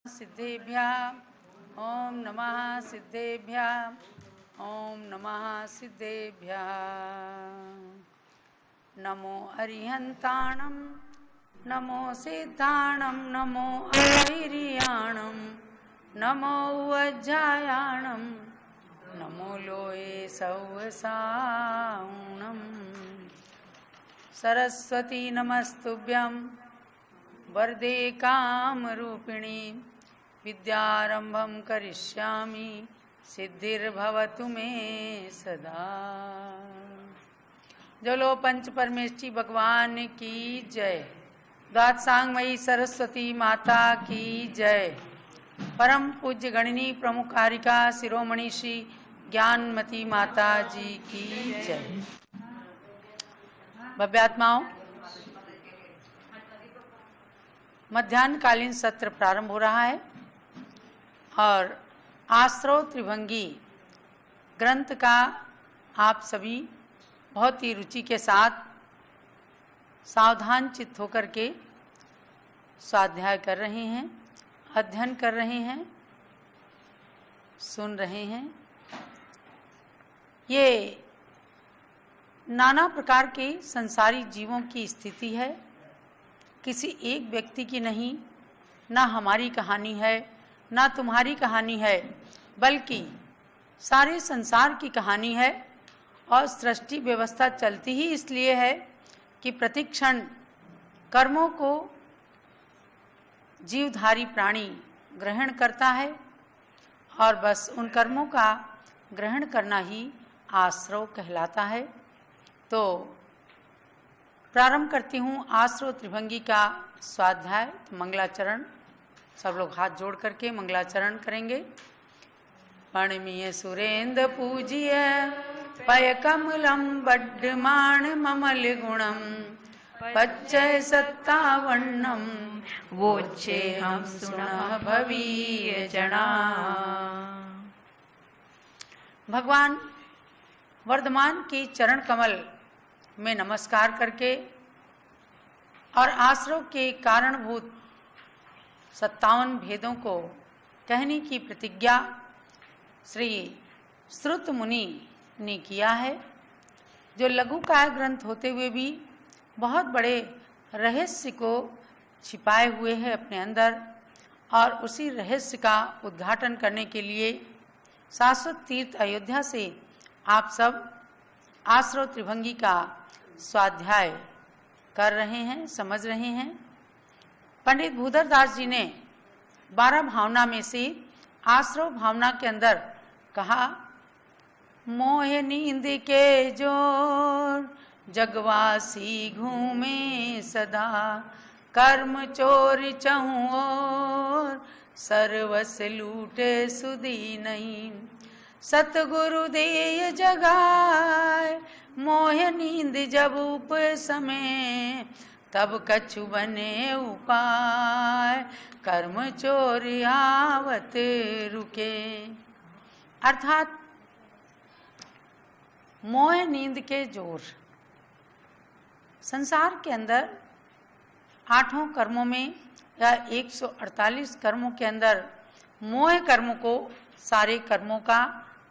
सिद्धेभ्यः ओम नमः सिद्धेभ्यः ओम नमः सिद्धेभ्यः। नमो अरिहन्ताणं नमो सिद्धाणं नमो आहिर्याणं नमो वज्रायाणं नमो लोये सौवसाणं। सरस्वती नमस्तुभ्यं वरदे कामरूपिणी विद्यारंभं करिष्यामि सिद्धिर्भवतु मे सदा। जलो पंच परमेष्ठी भगवान की जय। द्वादशांगमयी सरस्वती माता की जय। परम पूज्य गणनी प्रमुख कारिका शिरोमणि श्री ज्ञानमती माता जी की जय। भव्यात्माओं, मध्याह्नकालीन सत्र प्रारंभ हो रहा है और आश्रव त्रिभंगी ग्रंथ का आप सभी बहुत ही रुचि के साथ सावधान चित्त होकर के स्वाध्याय कर रहे हैं, अध्ययन कर रहे हैं, सुन रहे हैं। ये नाना प्रकार के संसारी जीवों की स्थिति है, किसी एक व्यक्ति की नहीं, ना हमारी कहानी है ना तुम्हारी कहानी है, बल्कि सारे संसार की कहानी है। और सृष्टि व्यवस्था चलती ही इसलिए है कि प्रतिक्षण कर्मों को जीवधारी प्राणी ग्रहण करता है और बस उन कर्मों का ग्रहण करना ही आश्रव कहलाता है। तो प्रारंभ करती हूँ आश्रव त्रिभंगी का स्वाध्याय। मंगलाचरण सब लोग हाथ जोड़ करके मंगलाचरण करेंगे। पणमीय सुरेंद्र पूजिय पय कमलम बड्डमाण ममल गुणम पच्चय सत्तावन्नम वोचे हम सुना भवीय जना। भगवान वर्धमान की चरण कमल में नमस्कार करके और आश्रव के कारणभूत 57 भेदों को कहने की प्रतिज्ञा श्री श्रुत मुनि ने किया है, जो लघु काय ग्रंथ होते हुए भी बहुत बड़े रहस्य को छिपाए हुए है अपने अंदर। और उसी रहस्य का उद्घाटन करने के लिए शाश्वत तीर्थ अयोध्या से आप सब आश्रव त्रिभंगी का स्वाध्याय कर रहे हैं, समझ रहे हैं। पंडित भूधर दास जी ने 12 भावना में से आश्रव भावना के अंदर कहा, मोह नींद के जोर जगवासी घूमे सदा, कर्म चोर चहु और सर्वस लूटे सुधी नहीं। सतगुरु देय जगाए मोह नींद जब उपसमय, तब कछु बने उपाय कर्म चोर आवत रुके। अर्थात मोह नींद के जोर। संसार के अंदर 8 कर्मों में या 148 कर्मों के अंदर मोह कर्म को सारे कर्मों का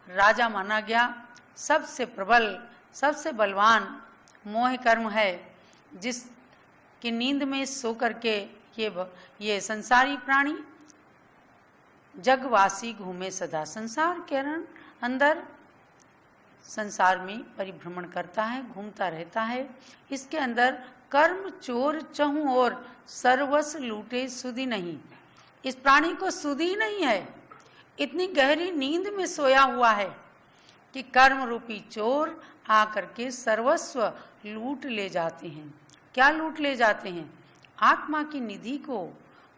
राजा माना गया। सबसे प्रबल, सबसे बलवान मोह कर्म है, जिसकी नींद में सो करके ये संसारी प्राणी जगवासी घूमे सदा। संसार के अंदर संसार में परिभ्रमण करता है, घूमता रहता है। इसके अंदर कर्म चोर चहु और सर्वस्व लूटे सुधि नहीं। इस प्राणी को सुधि नहीं है, इतनी गहरी नींद में सोया हुआ है कि कर्म रूपी चोर आकर के सर्वस्व लूट ले जाते हैं। क्या लूट ले जाते हैं? आत्मा की निधि को,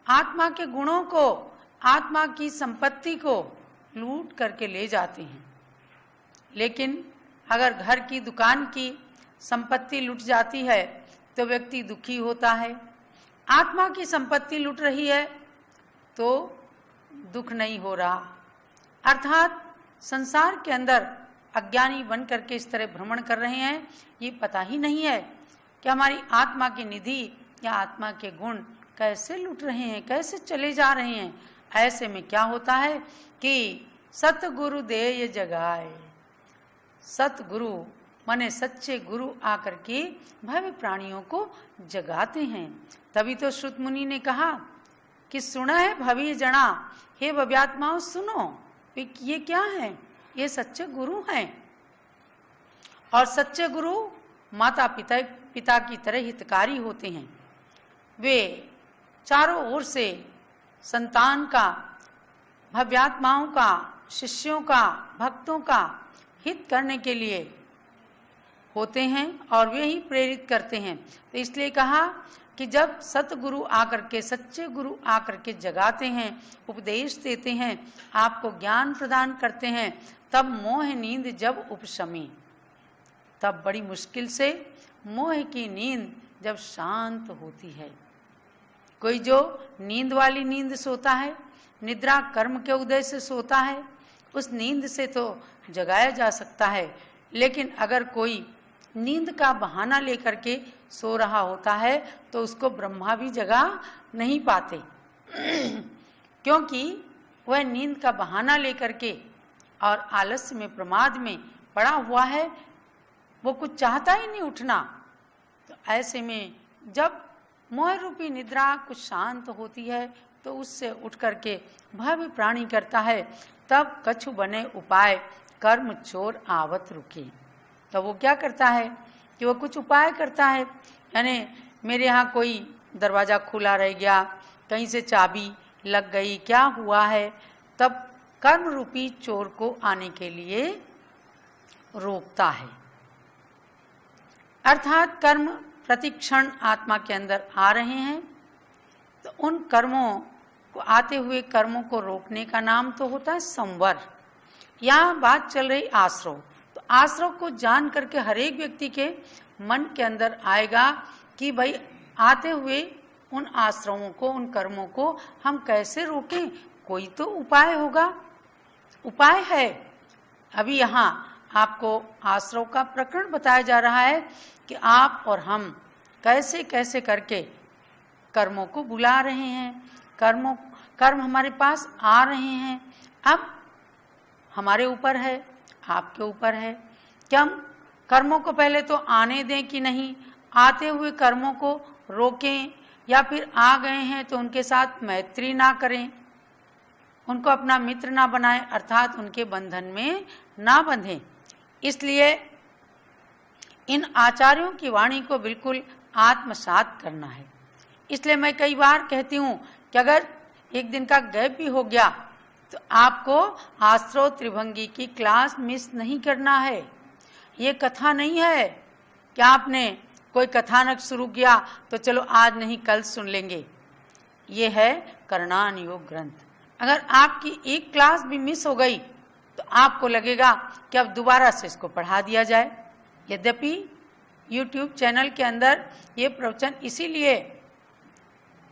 आत्मा के गुणों को, आत्मा की संपत्ति को लूट करके ले जाते हैं। लेकिन अगर घर की, दुकान की संपत्ति लूट जाती है तो व्यक्ति दुखी होता है। आत्मा की संपत्ति लूट रही है तो दुख नहीं हो रहा। अर्थात संसार के अंदर अज्ञानी बन करके इस तरह भ्रमण कर रहे हैं, ये पता ही नहीं है कि हमारी आत्मा की निधि या आत्मा के गुण कैसे लूट रहे हैं, कैसे चले जा रहे हैं। ऐसे में क्या होता है कि सतगुरु देय जगाए, सतगुरु माने सच्चे गुरु आकर के भव्य प्राणियों को जगाते हैं। तभी तो श्रुत मुनि ने कहा कि सुना है भवी जड़ा, हे भव्यात्माओं सुनो, ये क्या है? ये सच्चे गुरु हैं। और सच्चे गुरु माता पिता की तरह हितकारी होते हैं। वे चारों ओर से संतान का, भव्यात्माओं का, शिष्यों का, भक्तों का हित करने के लिए होते हैं और वे ही प्रेरित करते हैं। तो इसलिए कहा कि जब सतगुरु आकर के, सच्चे गुरु आकर के जगाते हैं, उपदेश देते हैं, आपको ज्ञान प्रदान करते हैं, तब मोह नींद जब उपशमे, तब बड़ी मुश्किल से मोह की नींद जब शांत होती है। कोई जो नींद वाली नींद सोता है, निद्रा कर्म के उदय से सोता है, उस नींद से तो जगाया जा सकता है। लेकिन अगर कोई नींद का बहाना लेकर के सो रहा होता है तो उसको ब्रह्मा भी जगा नहीं पाते क्योंकि वह नींद का बहाना लेकर के और आलस्य में, प्रमाद में पड़ा हुआ है, वो कुछ चाहता ही नहीं उठना। तो ऐसे में जब मोह रूपी निद्रा कुछ शांत होती है तो उससे उठ करके भव्य प्राणी करता है, तब कछु बने उपाय कर्म चोर आवत रुके। तो वो क्या करता है कि वो कुछ उपाय करता है, यानी मेरे यहाँ कोई दरवाज़ा खुला रह गया, कहीं से चाबी लग गई, क्या हुआ है, तब कर्म रूपी चोर को आने के लिए रोकता है। अर्थात कर्म प्रतिक्षण आत्मा के अंदर आ रहे हैं, तो उन कर्मों को, आते हुए कर्मों को रोकने का नाम तो होता है संवर। यहाँ बात चल रही आश्रव, तो आश्रव को जान करके हर एक व्यक्ति के मन के अंदर आएगा कि भाई आते हुए उन आश्रवों को, उन कर्मों को हम कैसे रोकें, कोई तो उपाय होगा। उपाय है। अभी यहाँ आपको आश्रव का प्रकरण बताया जा रहा है कि आप और हम कैसे कैसे करके कर्मों को बुला रहे हैं, कर्म हमारे पास आ रहे हैं। अब हमारे ऊपर है, आपके ऊपर है कि हम कर्मों को पहले तो आने दें कि नहीं, आते हुए कर्मों को रोकें, या फिर आ गए हैं तो उनके साथ मैत्री ना करें, उनको अपना मित्र ना बनाएं, अर्थात उनके बंधन में ना बंधें। इसलिए इन आचार्यों की वाणी को बिल्कुल आत्मसात करना है। इसलिए मैं कई बार कहती हूँ कि अगर एक दिन का गैप भी हो गया तो आपको आश्रव त्रिभंगी की क्लास मिस नहीं करना है। ये कथा नहीं है कि आपने कोई कथानक शुरू किया तो चलो आज नहीं कल सुन लेंगे। ये है करणान योग ग्रंथ। अगर आपकी एक क्लास भी मिस हो गई तो आपको लगेगा कि अब दोबारा से इसको पढ़ा दिया जाए। यद्यपि YouTube चैनल के अंदर ये प्रवचन इसीलिए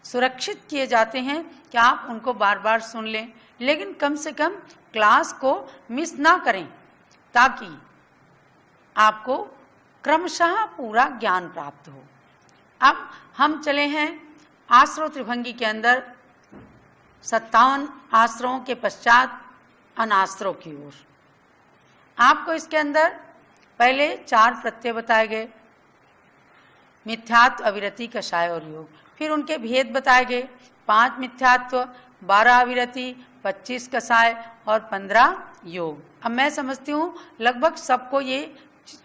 सुरक्षित किए जाते हैं कि आप उनको बार बार सुन लें, लेकिन कम से कम क्लास को मिस ना करें ताकि आपको क्रमशः पूरा ज्ञान प्राप्त हो। अब हम चले हैं आश्रव त्रिभंगी के अंदर 57 आश्रवों के पश्चात अनाश्रव की ओर। आपको इसके अंदर पहले 4 प्रत्यय बताए गए, मिथ्यात्व, अविरति, कषाय और योग। फिर उनके भेद बताए गए, 5 मिथ्यात्व, 12 अविरति, 25 कषाय और 15 योग। अब मैं समझती हूँ लगभग सबको ये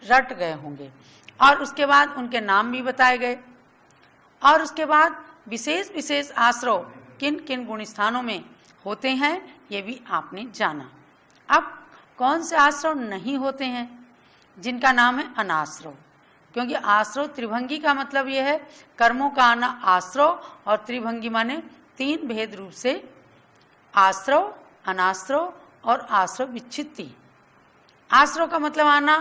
रट गए होंगे। और उसके बाद उनके नाम भी बताए गए, और उसके बाद विशेष विशेष आश्रव किन किन गुण स्थानों में होते हैं ये भी आपने जाना। अब कौन से आश्रव नहीं होते हैं, जिनका नाम है अनाश्रव। क्योंकि आश्रव त्रिभंगी का मतलब यह है कर्मों का आना आश्रव, और त्रिभंगी माने 3 भेद रूप से आश्रव, अनाश्रव और आश्रव विच्छित्ति। आश्रव का मतलब आना,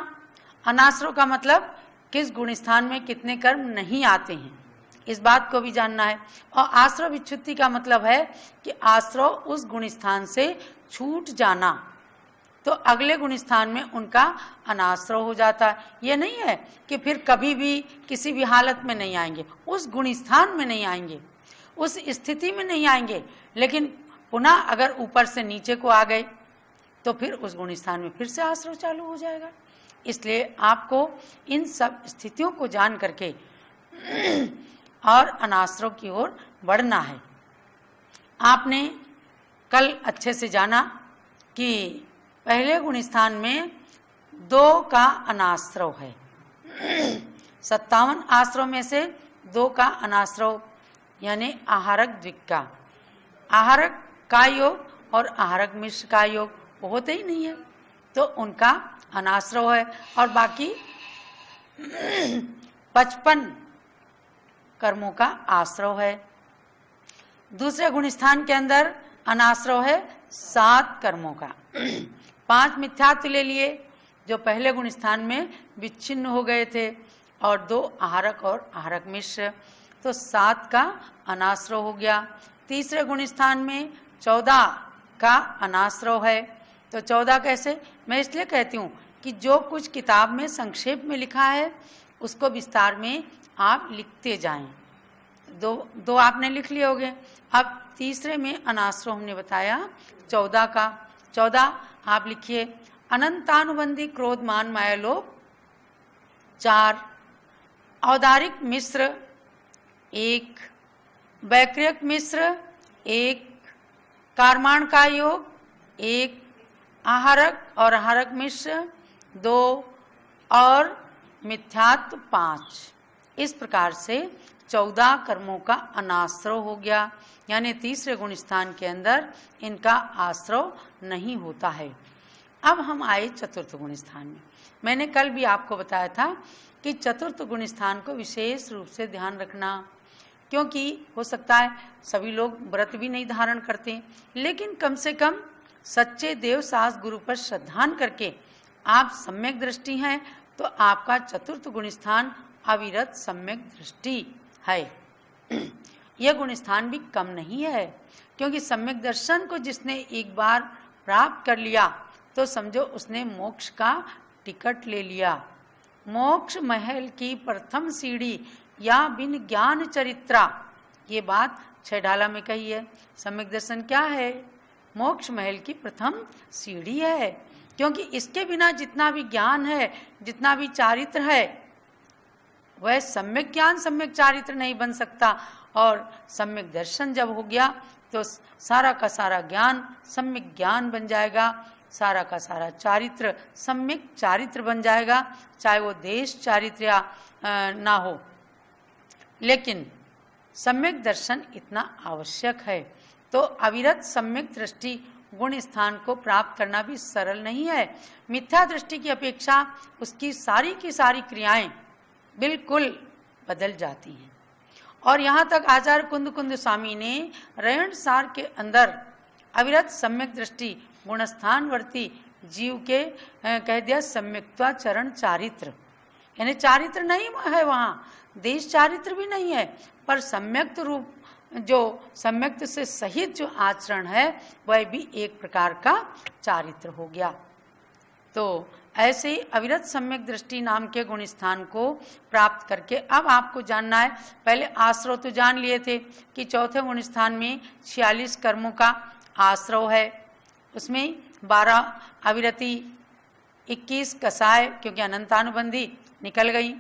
अनाश्रव का मतलब किस गुण स्थान में कितने कर्म नहीं आते हैं, इस बात को भी जानना है। और आश्रव विच्छित्ति का मतलब है कि आश्रव उस गुण स्थान से छूट जाना, तो अगले गुण स्थान में उनका अनाश्रव हो जाता है। ये नहीं है कि फिर कभी भी किसी भी हालत में नहीं आएंगे, उस गुण स्थान में नहीं आएंगे, उस स्थिति में नहीं आएंगे, लेकिन पुनः अगर ऊपर से नीचे को आ गए तो फिर उस गुण स्थान में फिर से आश्रव चालू हो जाएगा। इसलिए आपको इन सब स्थितियों को जान करके और अनाश्रव की ओर बढ़ना है। आपने कल अच्छे से जाना कि पहले गुण स्थान में 2 का अनाश्रव है। 57 आश्रव में से 2 का अनाश्रव यानी आहारक द्विक का, आहारक का योग और आहारक मिश्र का योग वो होते ही नहीं है, तो उनका अनाश्रव है। और बाकी 55 कर्मों का आश्रव है। दूसरे गुण स्थान के अंदर अनाश्रव है 7 कर्मों का। 5 मिथ्यात्व ले लिए जो पहले गुण स्थान में विच्छिन्न हो गए थे, और 2 आहारक और आहारक मिश्र, तो 7 का अनाश्रव हो गया। तीसरे गुण स्थान में 14 का अनाश्रव है। तो 14 कैसे? मैं इसलिए कहती हूँ कि जो कुछ किताब में संक्षेप में लिखा है उसको विस्तार में आप लिखते जाएं। 2 आपने लिख लिए होंगे। अब तीसरे में अनाश्रव हमने बताया 14 का। 14 आप लिखिए। अनंतानुबंधी क्रोध मान माया लोभ 4, औदारिक मिश्र 1, वैक्रियक मिश्र 1, कारमाण का योग 1, आहारक और आहारक मिश्र 2 और मिथ्यात्व 5। इस प्रकार से 14 कर्मों का अनाश्रव हो गया, यानी तीसरे गुण स्थान के अंदर इनका आश्रव नहीं होता है। अब हम आए चतुर्थ गुण स्थान में। मैंने कल भी आपको बताया था कि चतुर्थ गुण स्थान को विशेष रूप से ध्यान रखना, क्योंकि हो सकता है सभी लोग व्रत भी नहीं धारण करते, लेकिन कम से कम सच्चे देव सास गुरु पर श्रद्धान करके आप सम्यक दृष्टि हैं तो आपका चतुर्थ गुण स्थान अविरत सम्यक दृष्टि है। यह गुण स्थान भी कम नहीं है, क्योंकि सम्यक दर्शन को जिसने एक बार प्राप्त कर लिया तो समझो उसने मोक्ष का टिकट ले लिया। मोक्ष महल की प्रथम सीढ़ी या बिन ज्ञान चरित्रा, ये बात छेडाला में कही है। सम्यक दर्शन क्या है? मोक्ष महल की प्रथम सीढ़ी है, क्योंकि इसके बिना जितना भी ज्ञान है, जितना भी चारित्र है, वह सम्यक ज्ञान सम्यक चारित्र नहीं बन सकता। और सम्यक दर्शन जब हो गया तो सारा का सारा ज्ञान सम्यक ज्ञान बन जाएगा, सारा का सारा चारित्र सम्यक चारित्र बन जाएगा, चाहे वो देश चारित्र या ना हो। लेकिन सम्यक दर्शन इतना आवश्यक है, तो अविरत सम्यक दृष्टि गुण स्थान को प्राप्त करना भी सरल नहीं है। मिथ्या दृष्टि की अपेक्षा उसकी सारी की सारी क्रियाएं बिल्कुल बदल जाती हैं। और यहाँ तक आचार्य कुंद स्वामी ने रयण सार के अंदर अविरत सम्यक दृष्टि गुणस्थानवर्ती जीव के कह दिया सम्यक्त्वा चरण चारित्र, यानी चारित्र नहीं है वहाँ, देश चारित्र भी नहीं है, पर सम्यक्त रूप जो सम्यक्त से सहित जो आचरण है वह भी एक प्रकार का चारित्र हो गया। तो ऐसे ही अविरत सम्यक दृष्टि नाम के गुण स्थान को प्राप्त करके अब आपको जानना है, पहले आश्रव तो जान लिए थे कि चौथे गुण स्थान में 46 कर्मों का आश्रव है, उसमें 12 अविरति, 21 कसाय क्योंकि अनंतानुबंधी निकल गई,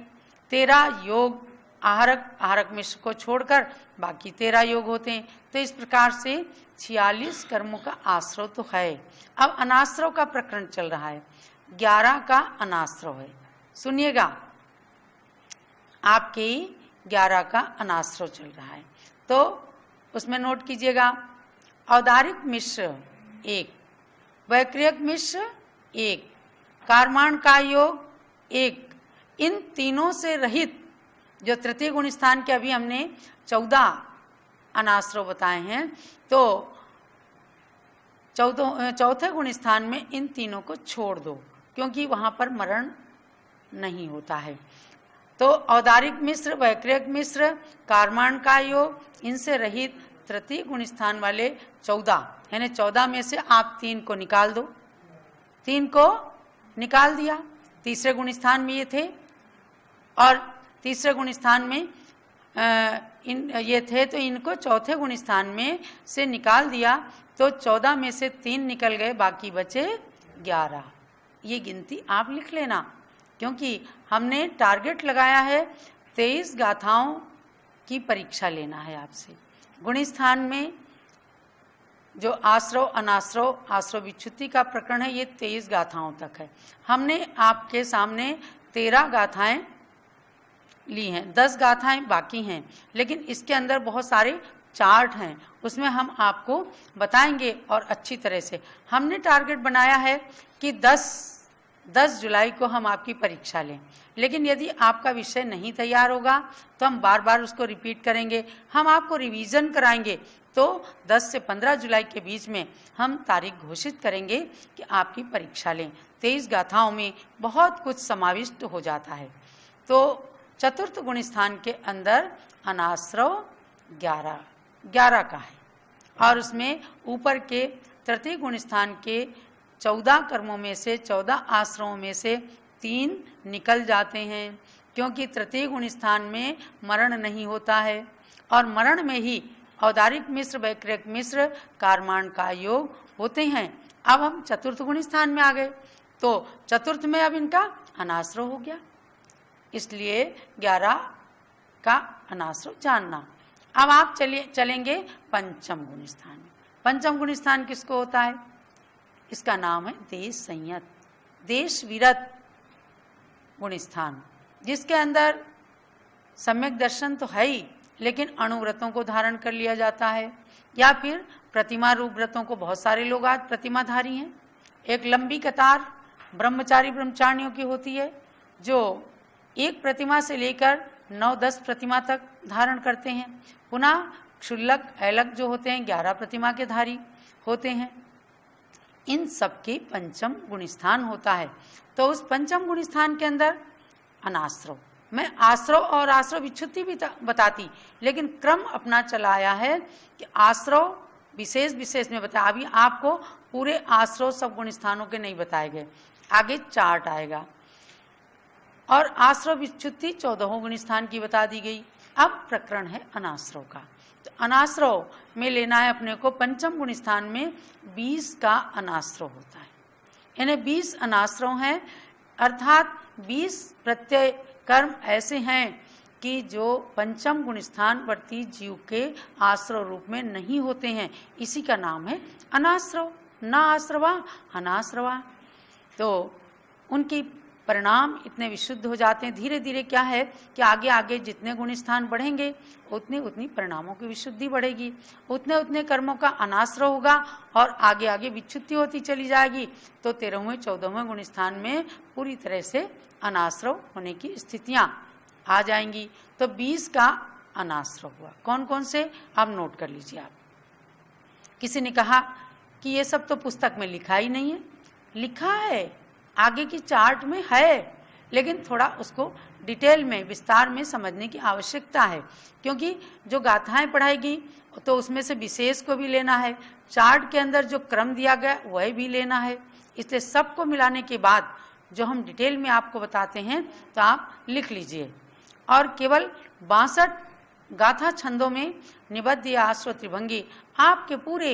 13 योग आहारक आहारक मिश्र को छोड़कर बाकी 13 योग होते हैं। तो इस प्रकार से 46 कर्मों का आश्रव तो है। अब अनाश्रव का प्रकरण चल रहा है, 11 का अनाश्रव है। सुनिएगा, आपके 11 का अनाश्रव चल रहा है, तो उसमें नोट कीजिएगा। औदारिक मिश्र 1, वैक्रियक मिश्र 1, कारमाण का योग 1, इन तीनों से रहित जो तृतीय गुण स्थान के अभी हमने 14 अनाश्रव बताए हैं, तो चौथे गुण स्थान में इन तीनों को छोड़ दो, क्योंकि वहां पर मरण नहीं होता है। तो औदारिक मिश्र, वैक्रियक मिश्र, कारमाण का योग, इनसे रहित तृतीय गुण स्थान वाले 14, यानी 14 में से आप 3 को निकाल दो। 3 को निकाल दिया, तीसरे गुण स्थान में ये थे, और तीसरे गुण स्थान में ये थे, तो इनको चौथे गुण स्थान में से निकाल दिया, तो 14 में से 3 निकल गए, बाकी बचे 11। ये गिनती आप लिख लेना, क्योंकि हमने टारगेट लगाया है 23 गाथाओं की परीक्षा लेना है आपसे। गुण स्थान में जो आश्रव अनाश्रव आश्रव विच्छुत्ति का प्रकरण है, ये 23 गाथाओं तक है। हमने आपके सामने 13 गाथाएं ली हैं, 10 गाथाएं बाकी हैं, लेकिन इसके अंदर बहुत सारे चार्ट हैं, उसमें हम आपको बताएंगे। और अच्छी तरह से हमने टारगेट बनाया है कि 10 जुलाई को हम आपकी परीक्षा लें, लेकिन यदि आपका विषय नहीं तैयार होगा तो हम बार बार उसको रिपीट करेंगे, हम आपको रिवीजन कराएंगे। तो 10 से 15 जुलाई के बीच में हम तारीख घोषित करेंगे कि आपकी परीक्षा लें। 23 गाथाओं में बहुत कुछ समाविष्ट हो जाता है। तो चतुर्थ गुण स्थान के अंदर अनाश्रव 11 का है, और उसमें ऊपर के तृतीय गुण स्थान के 14 कर्मों में से 14 आश्रमों में से 3 निकल जाते हैं, क्योंकि तृतीय गुण स्थान में मरण नहीं होता है, और मरण में ही औदारिक मिश्र, वैक्रिक मिश्र, कारमान का योग होते हैं। अब हम चतुर्थ गुण स्थान में आ गए, तो चतुर्थ में अब इनका अनाश्रव हो गया, इसलिए 11 का अनाश्रव जानना। अब आप चलेंगे पंचम गुण स्थान में। पंचम गुण स्थान किसको होता है? इसका नाम है देश संयत, देश विरत गुण स्थान, जिसके अंदर सम्यक दर्शन तो है ही, लेकिन अणुव्रतों को धारण कर लिया जाता है, या फिर प्रतिमा रूप व्रतों को। बहुत सारे लोग आज प्रतिमाधारी हैं। एक लंबी कतार ब्रह्मचारी ब्रह्मचारिणियों की होती है, जो एक प्रतिमा से लेकर 9-10 प्रतिमा तक धारण करते हैं। पुनः क्षुल्लक ऐलक जो होते हैं 11 प्रतिमा के धारी होते हैं। इन सबके पंचम गुण स्थान होता है। तो उस पंचम गुण स्थान के अंदर अनाश्रव, मैं आश्रव और आश्रव विच्छुत्ति भी बताती, लेकिन क्रम अपना चलाया है कि आश्रव विशेष में बताया। अभी आपको पूरे आश्रव सब गुण स्थानों के नहीं बताए गए, आगे चार्ट आएगा। और आश्रव विच्छुत्ति 14 गुण स्थान की बता दी गई। अब प्रकरण है अनाश्रव का। तो अनाश्रव में लेना है अपने को, पंचम गुण स्थान में 20 का अनाश्रव होता है। इन्हें 20 अनाश्रव हैं, अर्थात 20 प्रत्यय कर्म ऐसे हैं कि जो पंचम गुण स्थान वर्ती जीव के आश्रव रूप में नहीं होते हैं, इसी का नाम है अनाश्रव। न आश्रवा अनाश्रवा। तो उनकी परिणाम इतने विशुद्ध हो जाते हैं। धीरे धीरे क्या है कि आगे आगे जितने गुण स्थान बढ़ेंगे उतनी परिणामों की विशुद्धि बढ़ेगी, उतने कर्मों का अनाश्रव होगा, और आगे आगे विच्छुद्धि होती चली जाएगी। तो 13वें 14वें गुण स्थान में पूरी तरह से अनाश्रव होने की स्थितियां आ जाएंगी। तो 20 का अनाश्रव हुआ। कौन कौन से, आप नोट कर लीजिए। आप किसी ने कहा कि ये सब तो पुस्तक में लिखा ही नहीं है। लिखा है, आगे की चार्ट में है, लेकिन थोड़ा उसको डिटेल में विस्तार में समझने की आवश्यकता है, क्योंकि जो गाथाएं पढ़ाएगी तो उसमें से विशेष को भी लेना है, चार्ट के अंदर जो क्रम दिया गया वह भी लेना है। इसलिए सबको मिलाने के बाद जो हम डिटेल में आपको बताते हैं तो आप लिख लीजिए। और केवल 62 गाथा छंदों में निबद्ध आश्रव त्रिभंगी आपके पूरे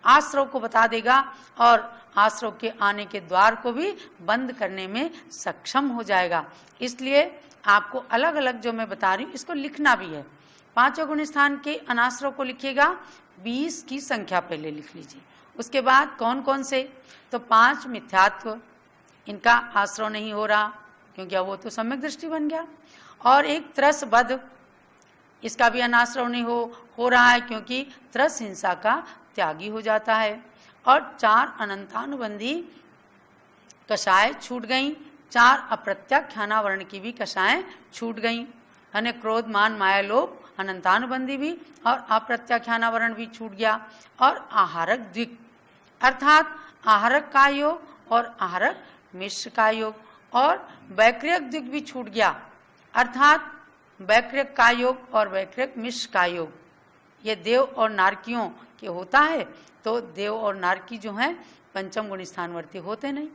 आश्रव को बता देगा, और आश्रव के आने के द्वार को भी बंद करने में सक्षम हो जाएगा। इसलिए आपको अलग अलग जो मैं बता रही हूँ इसको लिखना भी है। 5 गुण स्थान के अनाश्रव को लिखिएगा, 20 की संख्या पहले लिख लीजिए। उसके बाद कौन कौन से, तो 5 मिथ्यात्व, इनका आश्रव नहीं हो रहा क्योंकि अब वो तो सम्यक दृष्टि बन गया। और एक त्रस वध, इसका भी अनाश्रव नहीं हो रहा है क्योंकि त्रस हिंसा का त्यागी हो जाता है। और 4 अनंतानुबंधी कषाय छूट गई, 4 अप्रत्याख्यानावरण की भी कषाएं छूट गई, यानी क्रोध मान माया लोभ अनंतानुबंधी भी और अप्रत्याख्यानावरण भी छूट गया। और आहारक द्विक, अर्थात आहारक का योग और आहारक मिश्र का योग, और वैक्रियक द्विक भी छूट गया, अर्थात वैक्रियक का योग और वैक्रियक मिश्र का योग। ये देव और नारकियों के होता है, तो देव और नारकी जो हैं पंचम गुण स्थानवर्ती होते नहीं,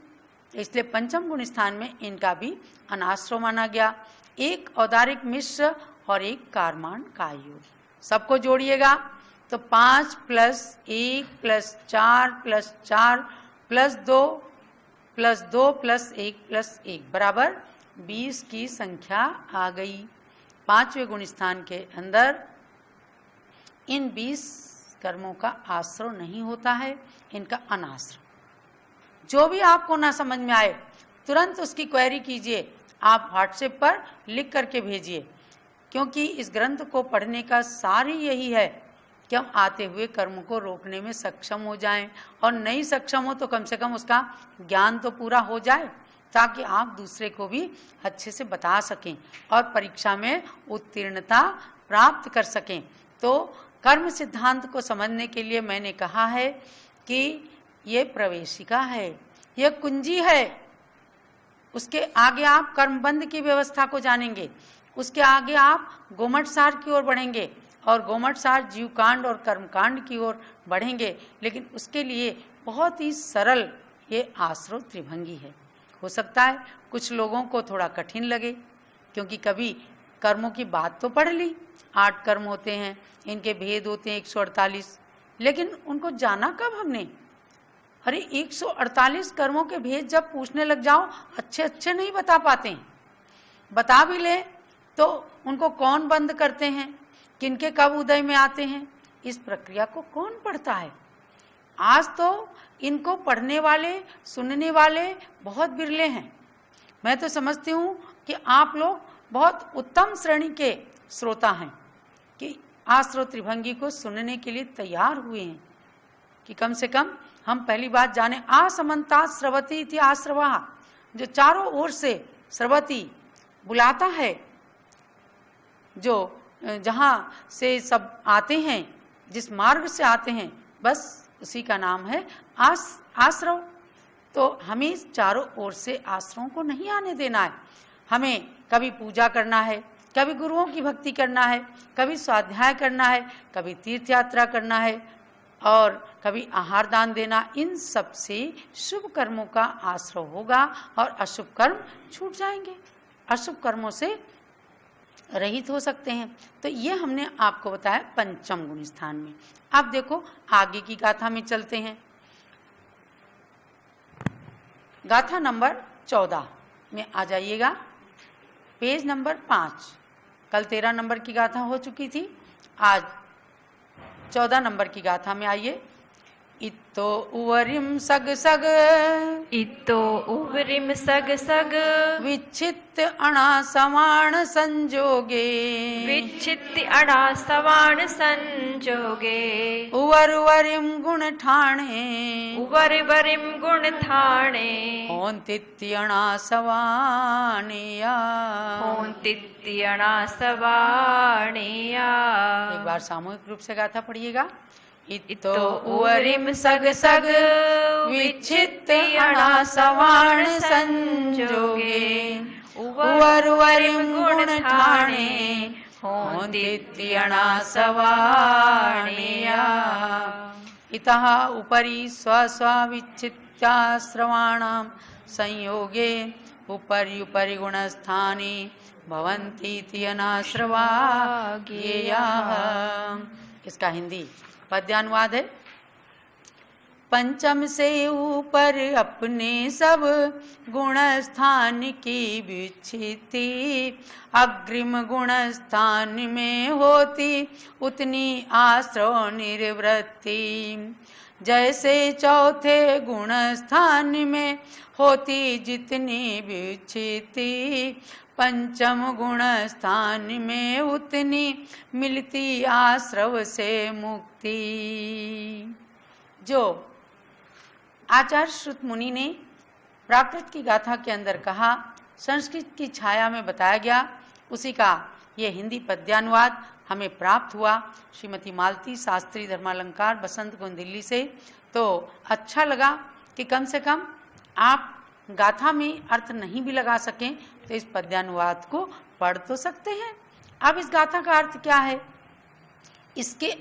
इसलिए पंचम गुण स्थान में इनका भी अनाश्रव माना गया। एक औदारिक मिश्र और एक कारमान का योग, सबको जोड़िएगा तो 5 plus 1 plus 4 plus 4 plus 2 plus 2 plus 1 plus 1 बराबर 20 की संख्या आ गई। पांचवें गुणस्थान के अंदर इन 20 कर्मों का आश्रव नहीं होता है, इनका अनाश्रव। जो भी आपको ना समझ में आए तुरंत उसकी क्वेरी कीजिए, आप व्हाट्सएप पर लिख करके भेजिए, क्योंकि इस ग्रंथ को पढ़ने का सार ही यही है कि हम आते हुए कर्म को रोकने में सक्षम हो जाएं, और नहीं सक्षम हो तो कम से कम उसका ज्ञान तो पूरा हो जाए, ताकि आप दूसरे को भी अच्छे से बता सकें और परीक्षा में उत्तीर्णता प्राप्त कर सकें। तो कर्म सिद्धांत को समझने के लिए मैंने कहा है कि ये प्रवेशिका है, यह कुंजी है। उसके आगे आप कर्मबंध की व्यवस्था को जानेंगे, उसके आगे आप गोमटसार की ओर बढ़ेंगे और गोमटसार जीवकांड और कर्मकांड की ओर बढ़ेंगे। लेकिन उसके लिए बहुत ही सरल ये आश्रव त्रिभंगी है। हो सकता है कुछ लोगों को थोड़ा कठिन लगे, क्योंकि कभी कर्मों की बात तो पढ़ ली, 8 कर्म होते हैं, इनके भेद होते हैं 148, लेकिन उनको जाना कब हमने? अरे 148 कर्मों के भेद जब पूछने लग जाओ अच्छे अच्छे नहीं बता पाते हैं। बता भी ले तो उनको कौन बंद करते हैं, किनके कब उदय में आते हैं, इस प्रक्रिया को कौन पढ़ता है? आज तो इनको पढ़ने वाले सुनने वाले बहुत बिरले हैं। मैं तो समझती हूँ कि आप लोग बहुत उत्तम श्रेणी के श्रोता हैं कि आश्रव त्रिभंगी को सुनने के लिए तैयार हुए हैं, कि कम से कम हम पहली बात जाने आसमंता स्रवती इति आश्रवा, जो चारों ओर से स्रवती बुलाता है, जो जहाँ से सब आते हैं, जिस मार्ग से आते हैं, बस उसी का नाम है आश्रव। तो हमें चारों ओर से आश्रवों को नहीं आने देना है। हमें कभी पूजा करना है, कभी गुरुओं की भक्ति करना है, कभी स्वाध्याय करना है, कभी तीर्थ यात्रा करना है और कभी आहार दान देना। इन सब से शुभ कर्मों का आश्रव होगा और अशुभ कर्म छूट जाएंगे, अशुभ कर्मों से रहित हो सकते हैं। तो ये हमने आपको बताया पंचम गुण स्थान में। अब देखो आगे की गाथा में चलते हैं। गाथा नंबर 14 में आ जाइएगा, पेज नंबर 5। कल 13 नंबर की गाथा हो चुकी थी, आज 14 नंबर की गाथा में आइए। इत्तो उवरिम सग सग, इत्तो उवरिम सग सग, विच्छित अणा सवाण संजोगे, विच्छित अणा सवाण संजोगे, उवर वरिम गुण ठाणे, उवर वरिम गुण ठाणे, होन तित्यणा सवाणिया, होन तित्यणा सवाणिया। एक बार सामूहिक रूप से गाथा पढ़िएगा। इत्तो उवरिम सग सग, विच्छित अणा सवाण संजोगे, उवर वरिम गुण ठाणे, होन तित्यणा सवाणिया। इतः उपरि स्व स्व विच्छित्याश्रवाणां संयोगे उपर्युपरि गुणस्थाने भवन्तीति अनाश्रवा ज्ञेयाः। इसका हिंदी पद्यानुवाद है। पंचम से ऊपर अपने सब गुण स्थान की विच्छिति, अग्रिम गुण स्थान में होती उतनी आश्रव निवृत्ति। जैसे चौथे गुण स्थान में होती जितनी विच्छिति, पंचम गुण स्थान में उतनी मिलती आश्रव से मुक्ति। जो आचार्य श्रुत मुनि ने प्राकृत की गाथा के अंदर कहा, संस्कृत की छाया में बताया गया, उसी का ये हिंदी पद्यानुवाद हमें प्राप्त हुआ श्रीमती मालती शास्त्री धर्मालंकार बसंत कुंज दिल्ली से। तो अच्छा लगा कि कम से कम आप गाथा में अर्थ नहीं भी लगा सकें तो इस पद्यानुवाद को पढ़ तो सकते हैं। अब इस गाथा का अर्थ क्या है? इसके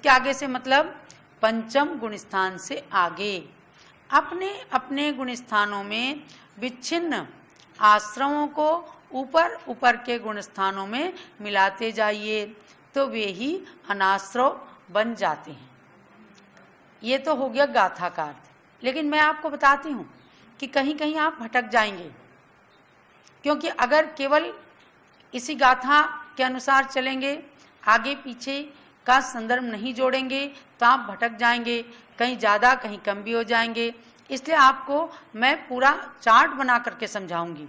आगे से मतलब पंचम गुणस्थान से आगे अपने अपने गुणस्थानों में विच्छिन्न आश्रमों को ऊपर ऊपर के गुणस्थानों में मिलाते जाइए, तो वे ही अनाश्रव बन जाते हैं। ये तो हो गया गाथा का अर्थ, लेकिन मैं आपको बताती हूँ कि कहीं कहीं आप भटक जाएंगे, क्योंकि अगर केवल इसी गाथा के अनुसार चलेंगे, आगे पीछे का संदर्भ नहीं जोड़ेंगे, तो आप भटक जाएंगे, कहीं ज़्यादा कहीं कम भी हो जाएंगे। इसलिए आपको मैं पूरा चार्ट बना करके समझाऊंगी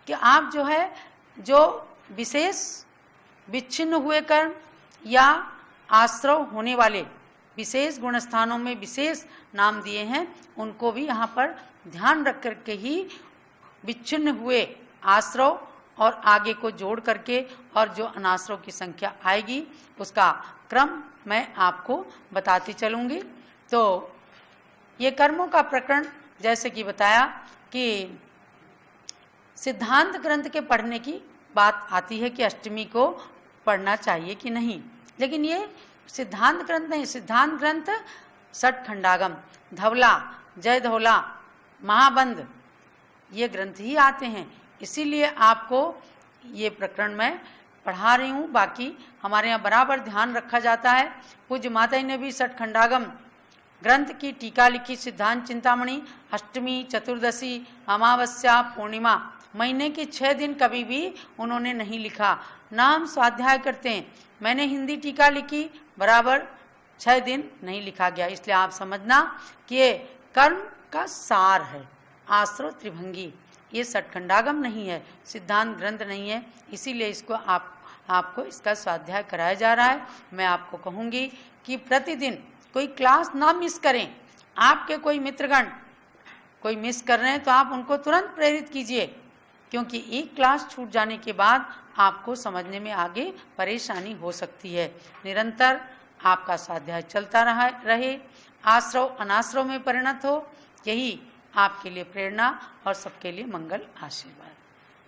कि आप जो है, जो विशेष विच्छिन्न हुए कर्म या आश्रव होने वाले विशेष गुण स्थानों में विशेष नाम दिए हैं, उनको भी यहाँ पर ध्यान रख करके ही विच्छिन्न हुए आश्रव और आगे को जोड़ करके और जो अनाश्रव की संख्या आएगी उसका क्रम मैं आपको बताती चलूँगी। तो ये कर्मों का प्रकरण जैसे कि बताया कि सिद्धांत ग्रंथ के पढ़ने की बात आती है कि अष्टमी को पढ़ना चाहिए कि नहीं, लेकिन ये सिद्धांत ग्रंथ नहीं। सिद्धांत ग्रंथ षट खंडागम, धवला, जय धवला, महाबंध, ये ग्रंथ ही आते हैं। इसीलिए आपको ये प्रकरण मैं पढ़ा रही हूँ। बाकी हमारे यहाँ बराबर ध्यान रखा जाता है। पूज्य माता जी ने भी षट खंडागम ग्रंथ की टीका लिखी, सिद्धांत चिंतामणि, अष्टमी, चतुर्दशी, अमावस्या, पूर्णिमा, महीने के 6 दिन कभी भी उन्होंने नहीं लिखा, ना हम स्वाध्याय करते हैं। मैंने हिंदी टीका लिखी, बराबर 6 दिन नहीं लिखा गया। इसलिए आप समझना कि ये कर्म का सार है, आश्रव त्रिभंगी, ये षटखंडागम नहीं है, सिद्धांत ग्रंथ नहीं है। इसीलिए इसको आपको इसका स्वाध्याय कराया जा रहा है। मैं आपको कहूँगी कि प्रतिदिन कोई क्लास ना मिस करें। आपके कोई मित्रगण कोई मिस कर रहे हैं तो आप उनको तुरंत प्रेरित कीजिए, क्योंकि एक क्लास छूट जाने के बाद आपको समझने में आगे परेशानी हो सकती है। निरंतर आपका स्वाध्याय चलता रहे, आश्रव अनाश्रव में परिणत हो, यही आपके लिए प्रेरणा और सबके लिए मंगल आशीर्वाद।